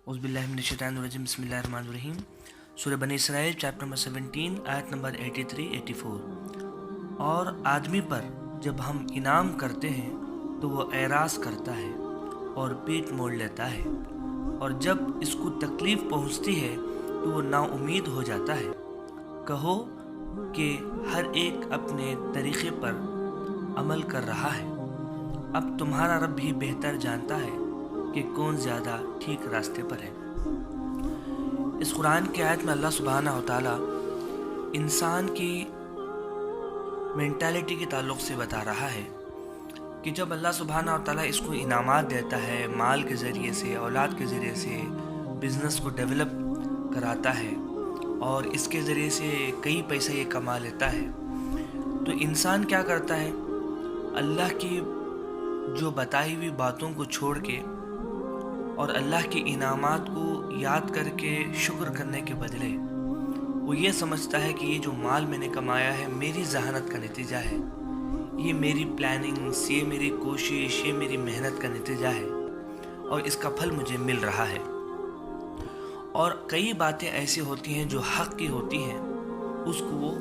औज़ुबिल्लाहि बिस्मिल्लाहिर्रहमानिर्रहीम। सूरह बनी इसराइल चैप्टर नंबर 17 आयत नंबर 83-84। और आदमी पर जब हम इनाम करते हैं तो वो एराज़ करता है और पीठ मोड़ लेता है, और जब इसको तकलीफ़ पहुंचती है तो वो नाउमीद हो जाता है। कहो कि हर एक अपने तरीक़े पर अमल कर रहा है, अब तुम्हारा रब भी बेहतर जानता है कि कौन ज़्यादा ठीक रास्ते पर है। इस कुरान की आयत में अल्लाह सुब्हानहू व तआला इंसान की मेंटालिटी के ताल्लुक़ से बता रहा है कि जब अल्लाह सुब्हानहू व तआला इसको इनामात देता है, माल के ज़रिए से, औलाद के ज़रिए से, बिज़नेस को डेवलप कराता है और इसके ज़रिए से कई पैसे ये कमा लेता है, तो इंसान क्या करता है? अल्लाह की जो बताई हुई बातों को छोड़ के और अल्लाह के इनामात को याद करके शुक्र करने के बदले वो ये समझता है कि ये जो माल मैंने कमाया है मेरी जहानत का नतीजा है, ये मेरी प्लानिंग्स, ये मेरी कोशिश, ये मेरी मेहनत का नतीजा है और इसका फल मुझे मिल रहा है। और कई बातें ऐसी होती हैं जो हक़ की होती हैं, उसको वो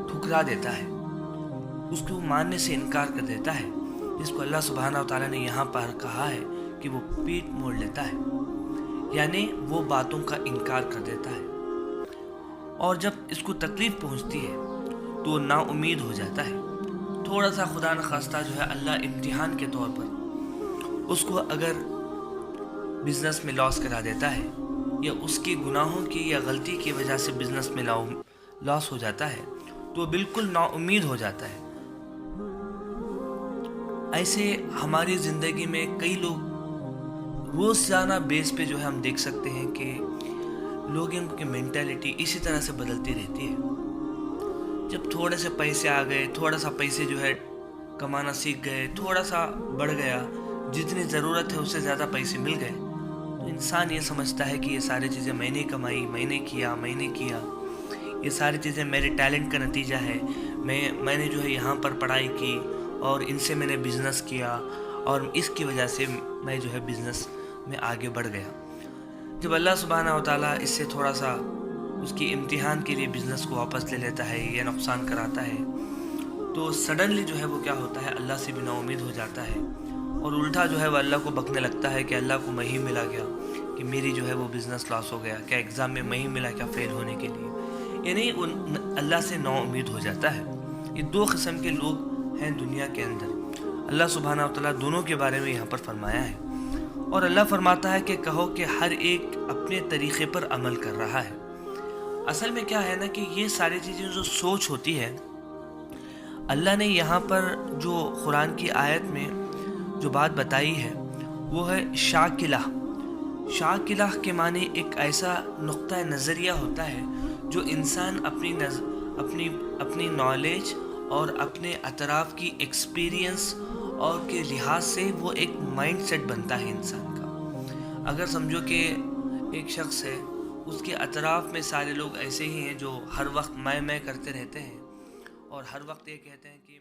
ठुकरा देता है, उसको मानने से इनकार कर देता है, जिसको अल्लाह सुब्हानहू व तआला ने यहाँ पर कहा है कि वो पीठ मोड़ लेता है, यानी वो बातों का इनकार कर देता है। और जब इसको तकलीफ़ पहुंचती है तो वो नाउमीद हो जाता है। थोड़ा सा खुदा न खास्ता जो है अल्लाह इम्तिहान के तौर पर उसको अगर बिज़नेस में लॉस करा देता है या उसके गुनाहों की या गलती की वजह से बिज़नेस में लॉस हो जाता है तो वो बिल्कुल नाउमीद हो जाता है। ऐसे हमारी ज़िंदगी में कई लोग रोज़ाना बेस पे जो है हम देख सकते हैं कि लोगों की मेंटालिटी इसी तरह से बदलती रहती है। जब थोड़े से पैसे आ गए, थोड़ा सा पैसे जो है कमाना सीख गए, थोड़ा सा बढ़ गया, जितनी ज़रूरत है उससे ज़्यादा पैसे मिल गए, तो इंसान ये समझता है कि ये सारी चीज़ें मैंने कमाई, मैंने किया, ये सारी चीज़ें मेरे टैलेंट का नतीजा है। मैंने जो है यहाँ पर पढ़ाई की और इनसे मैंने बिज़नेस किया और इसकी वजह से मैं जो है बिज़नेस में आगे बढ़ गया। जब अल्लाह सुब्हानहू व तआला इससे थोड़ा सा उसकी इम्तिहान के लिए बिज़नेस को वापस ले लेता है या नुकसान कराता है, तो सडनली जो है वो क्या होता है, अल्लाह से भी नाउमीद हो जाता है और उल्टा जो है वो अल्लाह को बकने लगता है कि अल्लाह को मैं ही मिला गया, कि मेरी जो है वो बिज़नेस लॉस हो गया, क्या एग्ज़ाम में मैं ही मिला क्या फ़ेल होने के लिए, यानी अल्लाह से नाउमीद हो जाता है। ये दो किस्म के लोग हैं दुनिया के अंदर। अल्लाह सुब्हानहू व तआला दोनों के बारे में यहाँ पर फरमाया है और अल्लाह फरमाता है कि कहो कि हर एक अपने तरीक़े पर अमल कर रहा है। असल में क्या है ना कि ये सारी चीज़ें जो सोच होती है, अल्लाह ने यहाँ पर जो कुरान की आयत में जो बात बताई है वो है शाकिला। शाकिला के माने एक ऐसा नुक्ता नज़रिया होता है जो इंसान अपनी नॉलेज और अपने अतराफ़ की एक्सपीरियंस और के लिहाज से वो एक माइंड सेट बनता है इंसान का। अगर समझो कि एक शख्स है, उसके अतराफ़ में सारे लोग ऐसे ही हैं जो हर वक्त मैं करते रहते हैं और हर वक्त ये कहते हैं कि